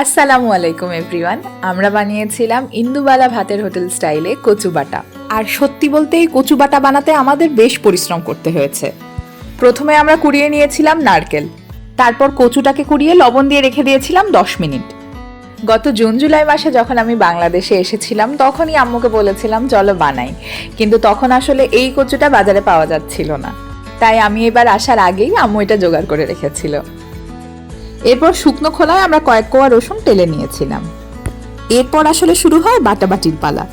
আসসালামু আলাইকুম এভরিওয়ান। আমরা বানিয়েছিলাম ইন্দুবালা ভাতের হোটেল স্টাইলে কচু বাটা। আর সত্যি বলতে এই কচু বাটা বানাতে আমাদের বেশ পরিশ্রম করতে হয়েছে। প্রথমে আমরা কুড়িয়ে নিয়েছিলাম নারকেল, তারপর কচুটাকে কুড়িয়ে লবণ দিয়ে রেখে দিয়েছিলাম 10 মিনিট। গত জুন জুলাই মাসে যখন আমি বাংলাদেশে এসেছিলাম তখনই আম্মুকে বলেছিলাম চলো বানাই, কিন্তু তখন আসলে এই কচুটা বাজারে পাওয়া যাচ্ছিল না, তাই আমি এবার আসার আগেই আম্মু এটা জোগাড় করে রেখেছিল। এরপর শুকনো খোলায় আমরা কয়েক কোয়া রসুন টেলে নিয়েছিলাম। এরপর আসলে শুরু হয় বাটাবাটির পালা।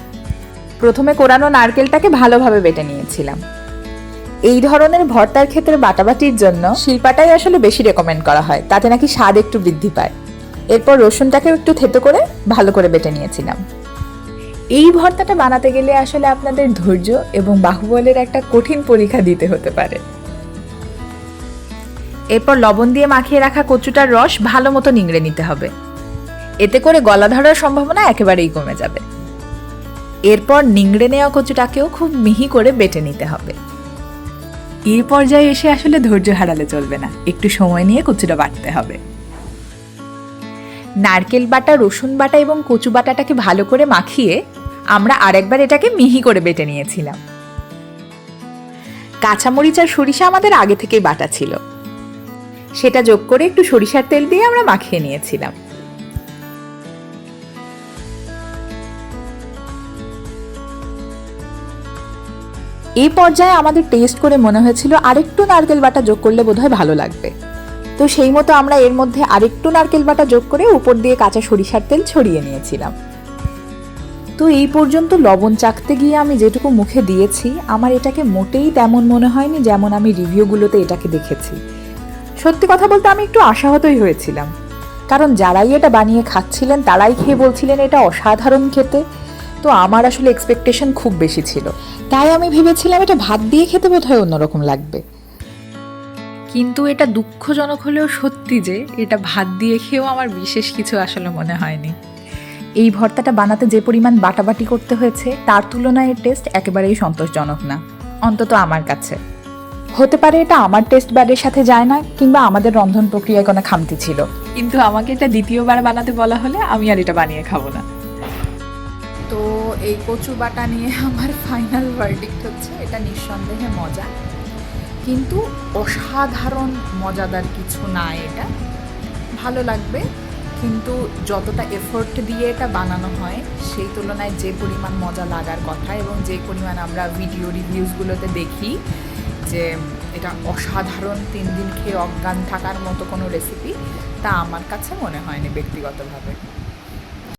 প্রথমে কোরানো নারকেলটাকে ভালোভাবে বেটে নিয়েছিলাম। এই ধরনের ভর্তার ক্ষেত্রে বাটাবাটির জন্য শিলপাটাই আসলে বেশি রেকমেন্ড করা হয়, তাতে নাকি স্বাদ একটু বৃদ্ধি পায়। এরপর রসুনটাকে একটু থেতো করে ভালো করে বেটে নিয়েছিলাম। এই ভর্তাটা বানাতে গেলে আসলে আপনাদের ধৈর্য এবং বাহুবলের একটা কঠিন পরীক্ষা দিতে হতে পারে। এরপর লবণ দিয়ে মাখিয়ে রাখা কচুটার রস ভালো মতো নিংড়ে নিতে হবে, এতে করে গলা ধরার সম্ভাবনা একেবারেই কমে যাবে। এরপর নিংড়ে নেওয়া কচুটাকেও খুব মিহি করে বেটে নিতে হবে। এই পর্যায়ে এসে আসলে ধৈর্য হারালে চলবে না, একটু সময় নিয়ে কচুটা বাটতে হবে। নারকেল বাটা, রসুন বাটা এবং কচু বাটাটাকে ভালো করে মাখিয়ে আমরা আরেকবার এটাকে মিহি করে বেটে নিয়েছিলাম। কাঁচামরিচ আর সরিষা আমাদের আগে থেকেই বাটা ছিল, সেটা যোগ করে একটু সরিষার তেল দিয়ে আমরা মাখিয়ে নিয়েছিলাম। এই পর্যায়ে আমাদের টেস্ট করে মনে হয়েছিল আরেকটু নারকেল বাটা যোগ করলে বোধহয় ভালো লাগবে, তো সেই মতো আমরা এর মধ্যে আরেকটু নারকেল বাটা যোগ করে উপর দিয়ে কাঁচা সরিষার তেল ছড়িয়ে নিয়েছিলাম। তো এই পর্যন্ত লবণ চাখতে গিয়ে আমি যেটুকু মুখে দিয়েছি আমার এটাকে মোটেই তেমন মনে হয়নি যেমন আমি রিভিউগুলোতে এটাকে দেখেছি। সত্যি কথা বলতে আমি একটু আশাহতই হয়েছিলাম, কারণ যারাই এটা বানিয়ে খাচ্ছিলেন তারাই খেয়ে বলছিলেন এটা অসাধারণ খেতে। তো আমার আসলে এক্সপেকটেশন খুব বেশি ছিল, তাই আমি ভেবেছিলাম এটা ভাত দিয়ে খেতে বোধহয় অন্যরকম লাগবে। কিন্তু এটা দুঃখজনক হলেও সত্যি যে এটা ভাত দিয়ে খেয়েও আমার বিশেষ কিছু আসলে মনে হয়নি। এই ভর্তাটা বানাতে যে পরিমাণ বাটাবাটি করতে হয়েছে তার তুলনায় এর টেস্ট একেবারেই সন্তোষজনক না, অন্তত আমার কাছে। হতে পারে এটা আমার টেস্ট ব্যাডের সাথে যায় না, কিংবা আমাদের রন্ধন প্রক্রিয়ায় কোনো খামতি ছিল, কিন্তু আমাকে এটা দ্বিতীয়বার বানাতে বলা হলে আমি আর এটা বানিয়ে খাবো না। তো এই কচু বাটা নিয়ে আমার ফাইনাল ভার্ডিক্ট হচ্ছে এটা নিঃসন্দেহে মজা, কিন্তু অসাধারণ মজাদার কিছু না। এটা ভালো লাগবে, কিন্তু যতটা এফোর্ট দিয়ে এটা বানানো হয় সেই তুলনায় যে পরিমাণ মজা লাগার কথা এবং যে পরিমাণ আমরা ভিডিও রিভিউসগুলোতে দেখি যে এটা অসাধারণ 3 দিন খেয়ে অজ্ঞান থাকার মতো কোনো রেসিপি, তা আমার কাছে মনে হয়নি ব্যক্তিগতভাবে।